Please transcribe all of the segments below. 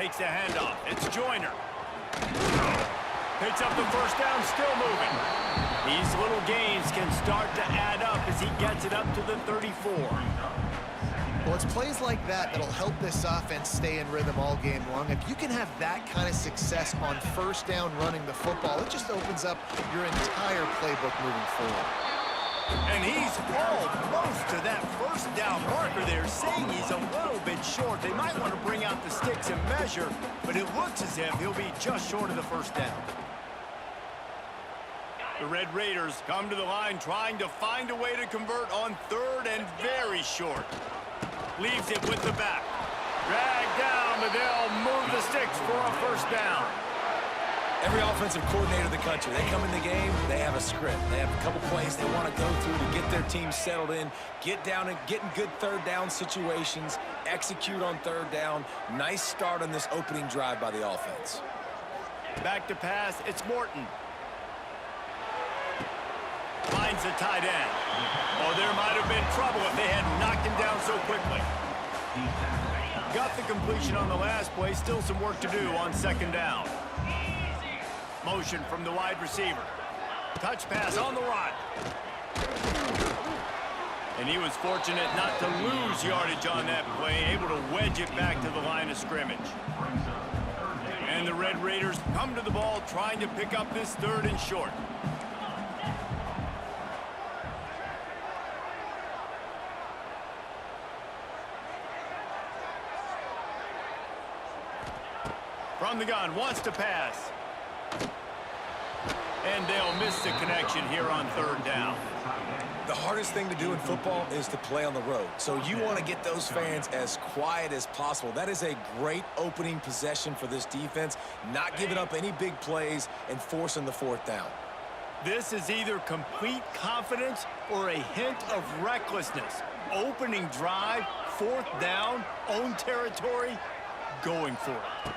Takes the handoff. It's Joyner. Picks up the first down, still moving. These little gains can start to add up as he gets it up to the 34. Well, it's plays like that that'll help this offense stay in rhythm all game long. If you can have that kind of success on first down running the football, it just opens up your entire playbook moving forward. And he's almost to that first down marker there, saying he's a little bit short. They might want to bring out the sticks and measure, but it looks as if he'll be just short of the first down. The Red Raiders come to the line trying to find a way to convert on third and very short. Leaves it with the back. Dragged down, but they'll move the sticks for a first down. Every offensive coordinator in the country, they come in the game, they have a script. They have a couple plays they want to go through to get their team settled in, get down and get in good third down situations, execute on third down. Nice start on this opening drive by the offense. Back to pass, it's Morton. Finds the tight end. Oh, there might have been trouble if they had knocked him down so quickly. Got the completion on the last play, still some work to do on second down. Motion from the wide receiver. Touch pass on the run. And he was fortunate not to lose yardage on that play, able to wedge it back to the line of scrimmage. And the Red Raiders come to the ball trying to pick up this third and short. From the gun, wants to pass. And they'll miss the connection here on third down. The hardest thing to do in football is to play on the road. So you want to get those fans as quiet as possible. That is a great opening possession for this defense, not giving up any big plays and forcing the fourth down. This is either complete confidence or a hint of recklessness. Opening drive, fourth down, own territory, going for it.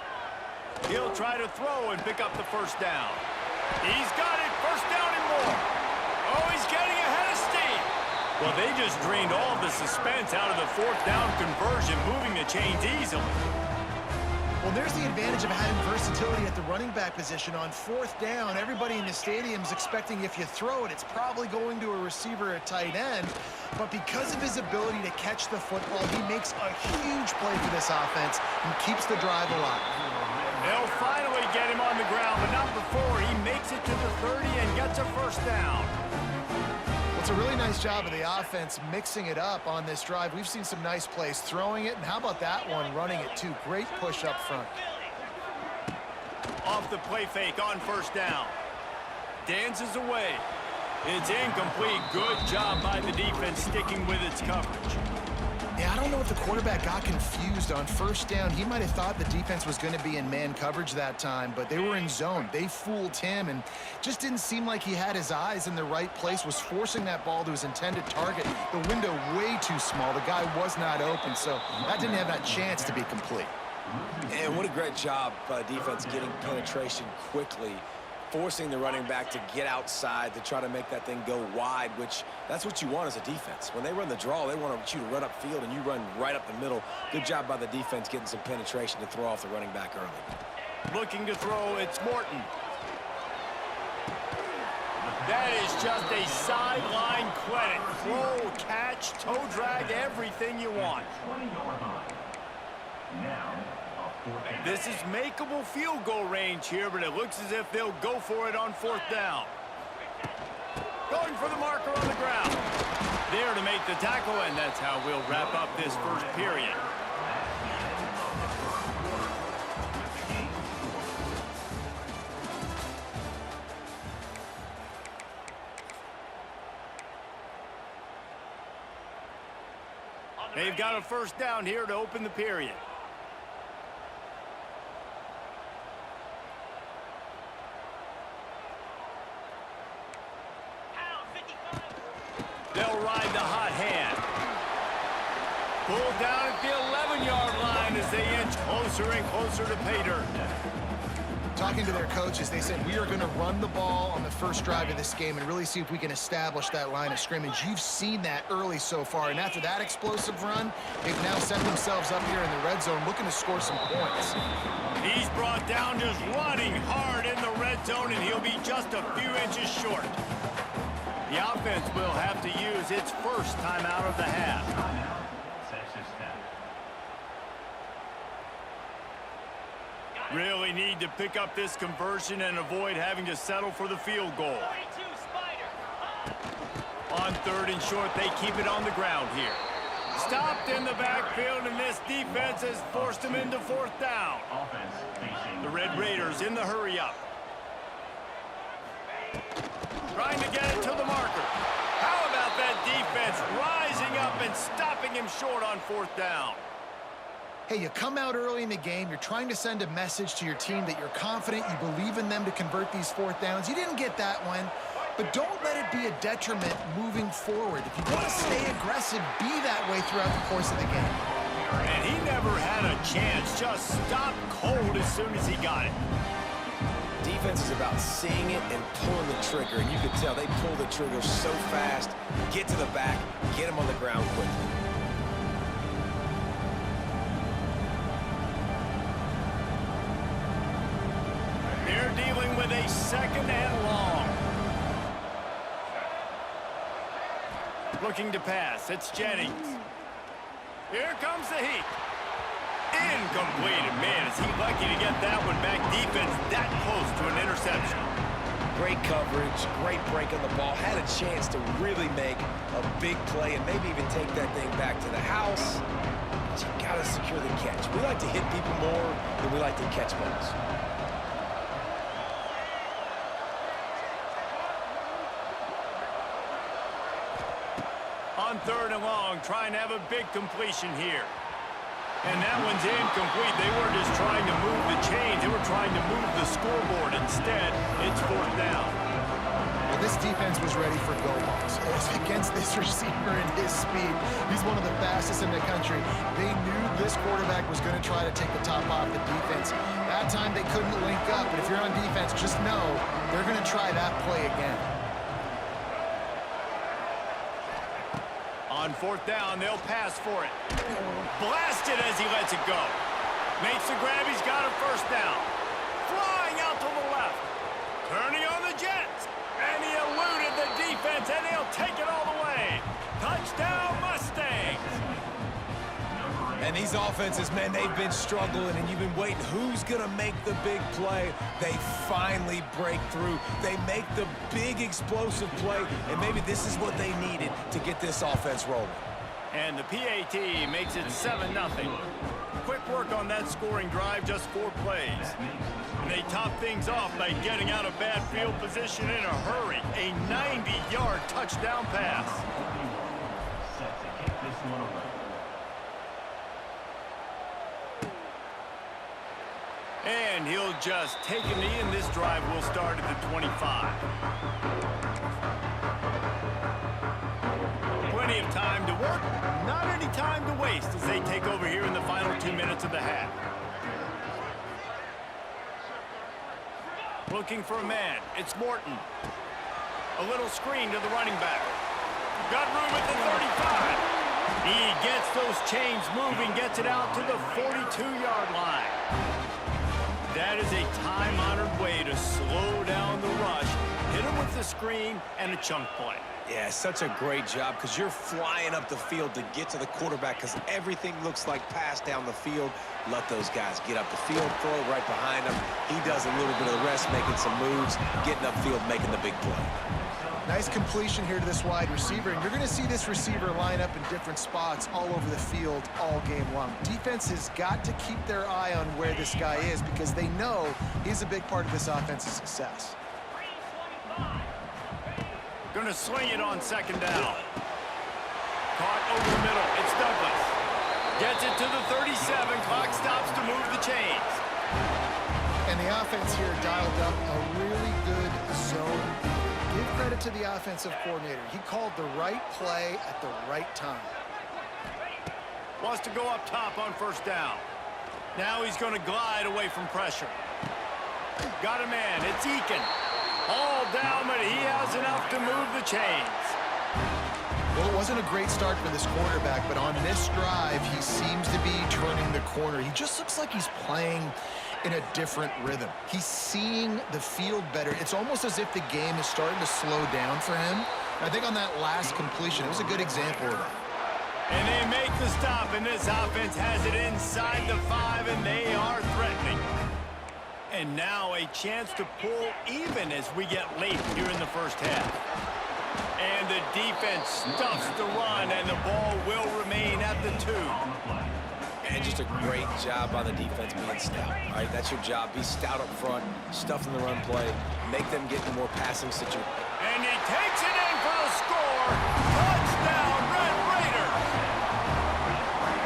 He'll try to throw and pick up the first down. He's got it, first down and more. Oh, he's getting ahead of steam. Well, they just drained all the suspense out of the fourth down conversion, moving the chains easily. Well, there's the advantage of having versatility at the running back position. On fourth down, everybody in the stadium's expecting if you throw it, it's probably going to a receiver at tight end. But because of his ability to catch the football, he makes a huge play for this offense and keeps the drive alive. They'll finally get him on the ground, but not before he makes it to the 30 and gets a first down. It's a really nice job of the offense mixing it up on this drive. We've seen some nice plays throwing it, and how about that one running it too? Great push up front. Off the play fake on first down. Dances away. It's incomplete. Good job by the defense sticking with its coverage. Yeah, I don't know if the quarterback got confused on first down. He might have thought the defense was going to be in man coverage that time, but they were in zone. They fooled him and just didn't seem like he had his eyes in the right place, was forcing that ball to his intended target. The window way too small. The guy was not open, so that didn't have that chance to be complete. And what a great job by defense getting penetration quickly, forcing the running back to get outside to try to make that thing go wide, which that's what you want as a defense. When they run the draw, they want you to run upfield, and you run right up the middle. Good job by the defense getting some penetration to throw off the running back early. Looking to throw, it's Morton. That is just a sideline credit. Throw, catch, toe drag, everything you want. This is makeable field goal range here, but it looks as if they'll go for it on fourth down. Going for the marker on the ground. There to make the tackle, and that's how we'll wrap up this first period. They've got a first down here to open the period. They'll ride the hot hand. Pulled down at the 11-yard line as they inch closer and closer to pay dirt. Talking to their coaches, they said, we are going to run the ball on the first drive of this game and really see if we can establish that line of scrimmage. You've seen that early so far, and after that explosive run, they've now set themselves up here in the red zone looking to score some points. He's brought down just running hard in the red zone, and he'll be just a few inches short. The offense will have to use its first timeout of the half. Really need to pick up this conversion and avoid having to settle for the field goal. On third and short, they keep it on the ground here. Stopped in the backfield, and this defense has forced them into fourth down. The Red Raiders in the hurry-up. Trying to get it to the marker. How about that defense rising up and stopping him short on fourth down? Hey, you come out early in the game, you're trying to send a message to your team that you're confident, you believe in them to convert these fourth downs. You didn't get that one, but don't let it be a detriment moving forward. If you want to stay aggressive, be that way throughout the course of the game. And he never had a chance, just stopped cold as soon as he got it. Defense is about seeing it and pulling the trigger, and you can tell they pull the trigger so fast, get to the back, get him on the ground quickly. They're dealing with a second and long. Looking to pass. It's Jennings. Here comes the heat. Incomplete. And man, is he lucky to get that one back. Defense that close to an interception. Great coverage, great break on the ball. Had a chance to really make a big play and maybe even take that thing back to the house. But you got to secure the catch. We like to hit people more than we like to catch balls. On third and long, trying to have a big completion here. And that one's incomplete. They weren't just trying to move the chains. They were trying to move the scoreboard. Instead, it's fourth down. Well, this defense was ready for go balls. Against this receiver and his speed, he's one of the fastest in the country. They knew this quarterback was going to try to take the top off the defense. That time they couldn't link up, but if you're on defense, just know they're going to try that play again. On fourth down, they'll pass for it. Blasted as he lets it go. Makes the grab, he's got a first down. Flying out to the left. Turning on the Jets. And he eluded the defense, and he'll take it all the way. Touchdown, Mustangs. And these offenses, man, they've been struggling, and you've been waiting. Who's going to make the big play? They finally break through. They make the big explosive play, and maybe this is what they needed to get this offense rolling. And the PAT makes it 7-0. Quick work on that scoring drive, just 4 plays. And they top things off by getting out of bad field position in a hurry. A 90-yard touchdown pass. And he'll just take a knee, and this drive will start at the 25. Plenty of time to work, not any time to waste as they take over here in the final 2 minutes of the half. Looking for a man, it's Morton. A little screen to the running back. Got room at the 35. He gets those chains moving, gets it out to the 42-yard line. That is a time-honored way to slow down the rush, hit him with the screen, and a chunk play. Yeah, such a great job because you're flying up the field to get to the quarterback because everything looks like pass down the field. Let those guys get up the field, throw it right behind him. He does a little bit of the rest, making some moves, getting upfield, making the big play. Nice completion here to this wide receiver, and you're going to see this receiver line up in different spots all over the field all game long. Defense has got to keep their eye on where this guy is because they know he's a big part of this offense's success. Going to swing it on second down. Caught over the middle. It's Douglas. Gets it to the 37. Clock stops to move the chains. And the offense here dialed up a really good zone. Give credit to the offensive coordinator. He called the right play at the right time. Wants to go up top on first down. Now he's going to glide away from pressure. Got a man. It's Eakin. All down, but he has enough to move the chains. Well, it wasn't a great start for this quarterback, but on this drive, he seems to be turning the corner. He just looks like he's playing in a different rhythm. He's seeing the field better. It's almost as if the game is starting to slow down for him. I think on that last completion, it was a good example of that. And they make the stop, and this offense has it inside the 5, and they are threatening. And now a chance to pull even as we get late here in the first half. And the defense stuffs the run, and the ball will remain at the 2. And just a great job by the defense being stout. All right, that's your job. Be stout up front, stuff in the run play, make them get in more passing situations. And he takes it in for the score. Touchdown, Red Raiders.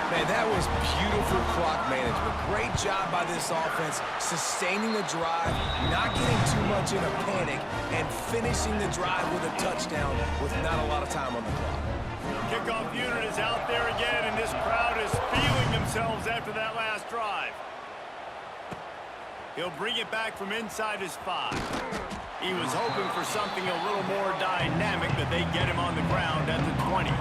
Man, that was beautiful clock management. Great job by this offense, sustaining the drive, not getting too much in a panic, and finishing the drive with a touchdown with not a lot of time on the clock. Kickoff unit is out there again, and this crowd is feeling themselves after that last drive. He'll bring it back from inside his 5. He was hoping for something a little more dynamic, but they get him on the ground at the 20.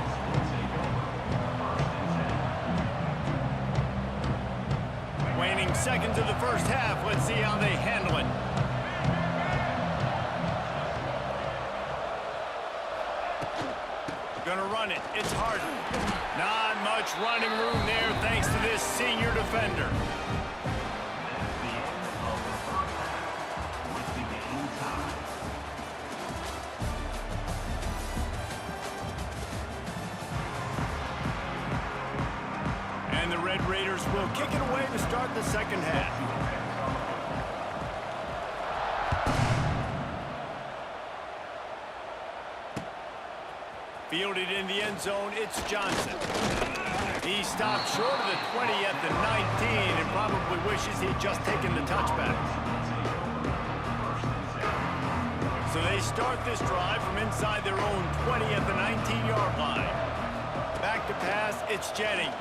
Waning seconds of the first half. Let's see how they handle it. Gonna run it. It's Harden. Not much running room there thanks to this senior defender. And the Red Raiders will kick it away to start the second half. Fielded in the end zone, it's Johnson. He stopped short of the 20 at the 19 and probably wishes he'd just taken the touchback. So they start this drive from inside their own 20 at the 19-yard line. Back to pass, it's Jennings.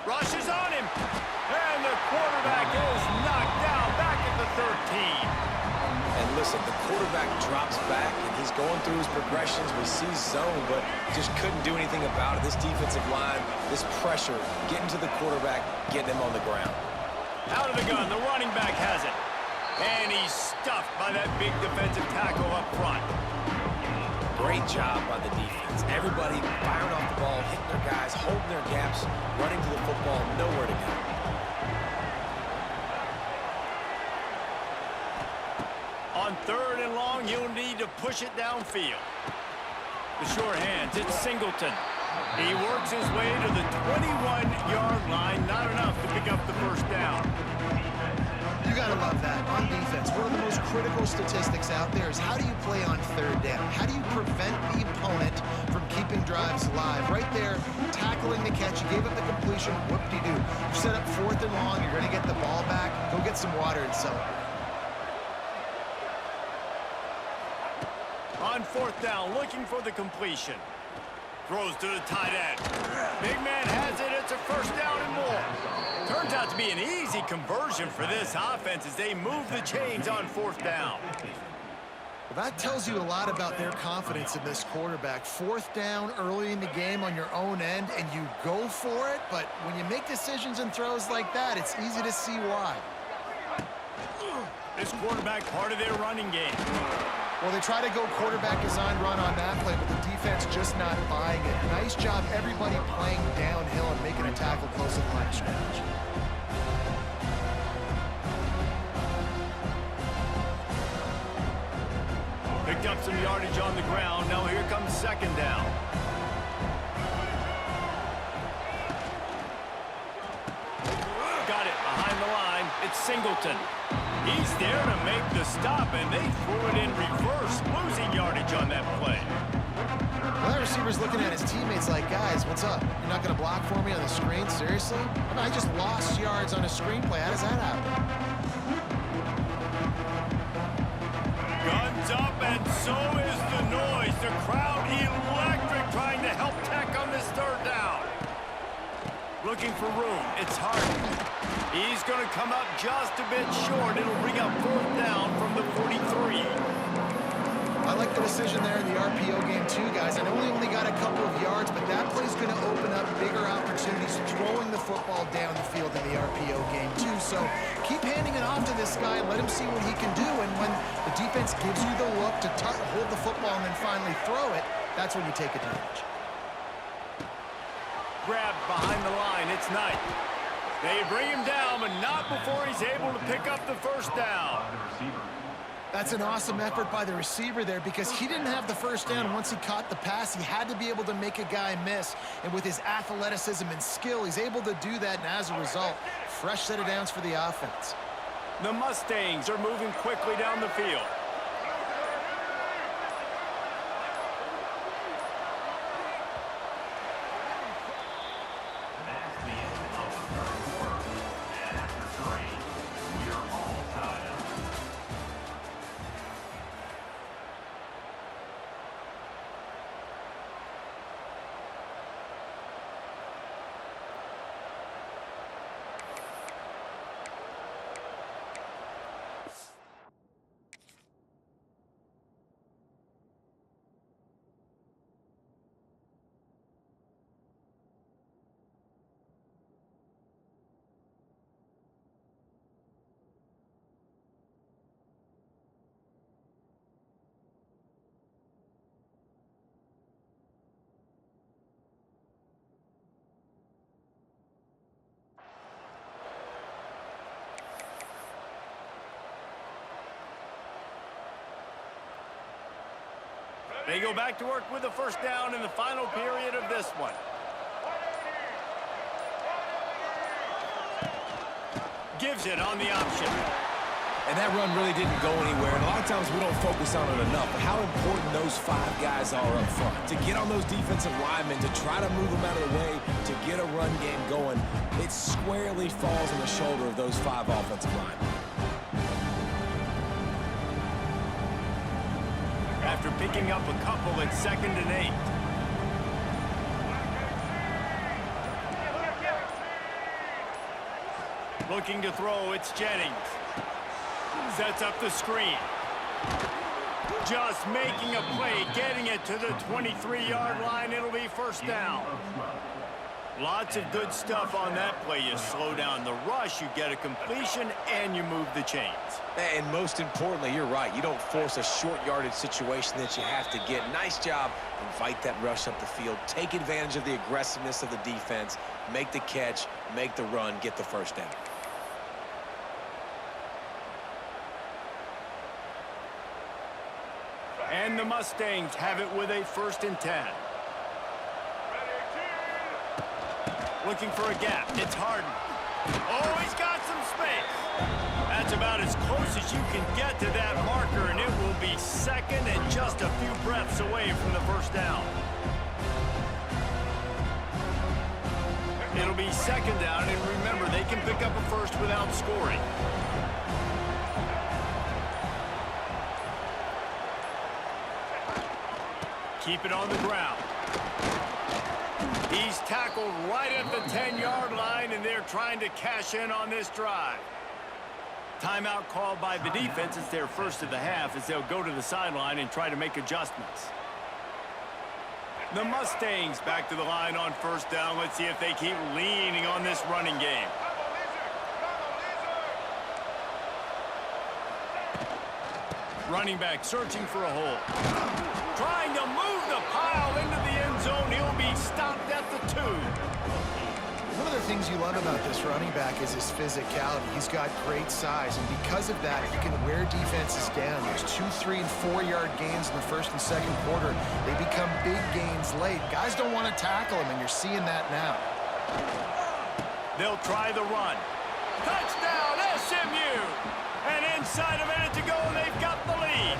Rushes on him, and the quarterback is knocked down back at the 13. And listen, the quarterback drops back, and he's going through his progressions. We see zone, but just couldn't do anything about it. This defensive line, this pressure, getting to the quarterback, getting him on the ground. Out of the gun, the running back has it. And he's stuffed by that big defensive tackle up front. Great job by the defense. Everybody firing off the ball, hitting their guys, holding their gaps, running to the football, nowhere to go. On 3rd and long, you'll need to push it downfield. The short hands, it's Singleton. He works his way to the 21-yard line, not enough to pick up the first down. You got to love that on defense. One of the most critical statistics out there is how do you play on 3rd down? How do you prevent the opponent from keeping drives alive? Right there, tackling the catch. You gave up the completion. Whoop-de-doo. You set up 4th and long. You're going to get the ball back. Go get some water and celebrate. On 4th down, looking for the completion. Throws to the tight end. Big man has it. It's a first down and more. Turns out to be an easy conversion for this offense as they move the chains on 4th down. Well, that tells you a lot about their confidence in this quarterback. 4th down early in the game on your own end, and you go for it. But when you make decisions and throws like that, it's easy to see why. This quarterback part of their running game. Well, they try to go quarterback design run on that play, but the defense just not buying it. Nice job, everybody playing downhill and making a tackle close to the line of scrimmage. Picked up some yardage on the ground. Now here comes 2nd down. Got it behind the line. It's Singleton. He's there to make the stop, and they threw it in reverse, losing yardage on that play. Well, that receiver's looking at his teammates like, guys, what's up? You're not going to block for me on the screen? Seriously? I mean, I just lost yards on a screenplay. How does that happen? Guns up, and so is the noise. The crowd electric, trying to help Tech on this 3rd down. Looking for room. It's Harden. He's going to come up just a bit short. It'll bring up fourth down from the 43. I like the decision there in the RPO game too, guys. I know we only got a couple of yards, but that play's going to open up bigger opportunities throwing the football down the field in the RPO game too. So keep handing it off to this guy and let him see what he can do. And when the defense gives you the look to hold the football and then finally throw it, that's when you take advantage. Grabbed behind the line. It's Knight. They bring him down, but not before he's able to pick up the first down. That's an awesome effort by the receiver there because he didn't have the first down once he caught the pass. He had to be able to make a guy miss. And with his athleticism and skill, he's able to do that. And as a result, fresh set of downs for the offense. The Mustangs are moving quickly down the field. They go back to work with the first down in the final period of this one. Gives it on the option. And that run really didn't go anywhere. And a lot of times we don't focus on it enough. But how important those five guys are up front. To get on those defensive linemen, to try to move them out of the way, to get a run game going, it squarely falls on the shoulder of those five offensive linemen. After picking up a couple, it's 2nd and 8. Looking to throw, it's Jennings. Sets up the screen. Just making a play, getting it to the 23-yard line. It'll be first down. Lots of good stuff on that play. You slow down the rush, you get a completion, and you move the chains. And most importantly, you're right. You don't force a short yardage situation that you have to get. Nice job. Invite that rush up the field. Take advantage of the aggressiveness of the defense. Make the catch, make the run, get the first down. And the Mustangs have it with a 1st and 10. Looking for a gap. It's Harden. Oh, he's got some space. That's about as close as you can get to that marker, and it will be 2nd and just a few breaths away from the first down. It'll be 2nd down, and remember, they can pick up a first without scoring. Keep it on the ground. He's tackled right at the 10-yard line, and they're trying to cash in on this drive. Timeout called by the defense. It's their first of the half as they'll go to the sideline and try to make adjustments. The Mustangs back to the line on first down. Let's see if they keep leaning on this running game. Running back searching for a hole. Trying to move the pile into the end zone. He'll be stopped at the 2. One of the things you love about this running back is his physicality. He's got great size, and because of that, he can wear defenses down. There's 2, 3, and 4-yard gains in the first and second quarter. They become big gains late. Guys don't want to tackle him, and you're seeing that now. They'll try the run. Touchdown, SMU! And inside a minute to go, they've got the lead.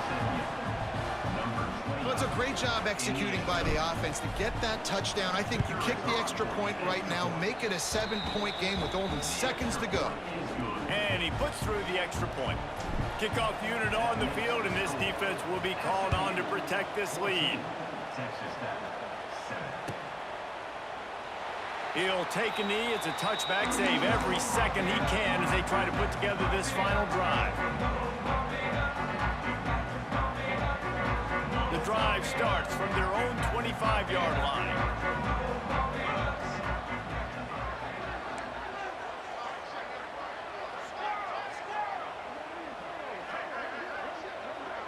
Well, it's a great job executing by the offense to get that touchdown. I think you kick the extra point right now, make it a 7-point game with only seconds to go. And he puts through the extra point. Kickoff unit on the field, and this defense will be called on to protect this lead. He'll take a knee. It's a touchback save every second he can as they try to put together this final drive. The drive starts from their own 25-yard line.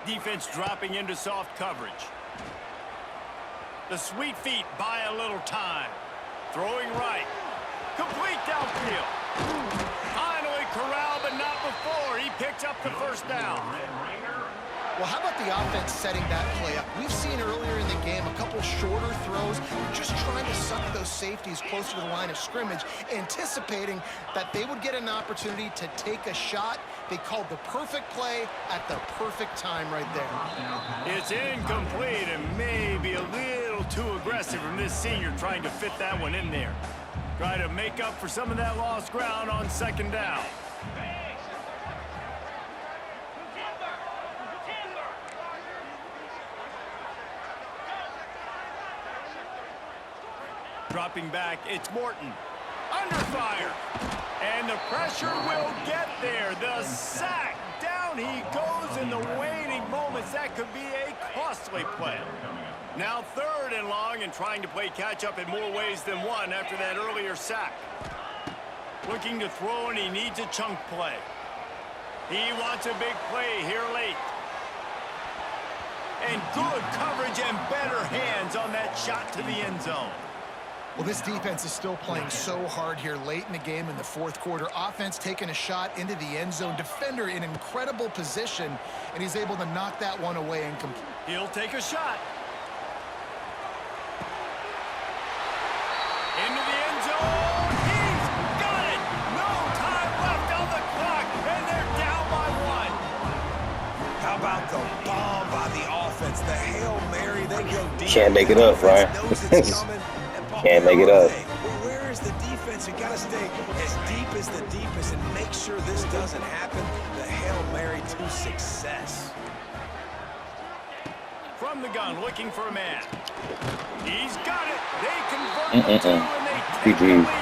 Defense dropping into soft coverage. The sweet feet buy a little time. Throwing right. Complete downfield. Finally corralled, but not before. He picks up the first down. Well, how about the offense setting that play up? We've seen earlier in the game a couple shorter throws, just trying to suck those safeties closer to the line of scrimmage, anticipating that they would get an opportunity to take a shot. They called the perfect play at the perfect time right there. It's incomplete and maybe a little too aggressive from this senior trying to fit that one in there. Try to make up for some of that lost ground on second down. Dropping back, it's Morton. Under fire. And the pressure will get there. The sack. Down he goes in the waning moments. That could be a costly play. Now 3rd and long and trying to play catch-up in more ways than one after that earlier sack. Looking to throw, and he needs a chunk play. He wants a big play here late. And good coverage and better hands on that shot to the end zone. Well, this defense is still playing so hard here late in the game in the 4th quarter. Offense taking a shot into the end zone. Defender in incredible position, and he's able to knock that one away and complete. He'll take a shot. Into the end zone. He's got it. No time left on the clock, and they're down by 1. How about the bomb by the offense? The Hail Mary, they go deep. Can't make it up, Ryan. Can't make it up. Where is the defense? You got to stay as deep as the deepest and make sure this doesn't happen. The Hail Mary to success. From the gun, looking for a man. He's got it. They convert the 2, and they take the lead.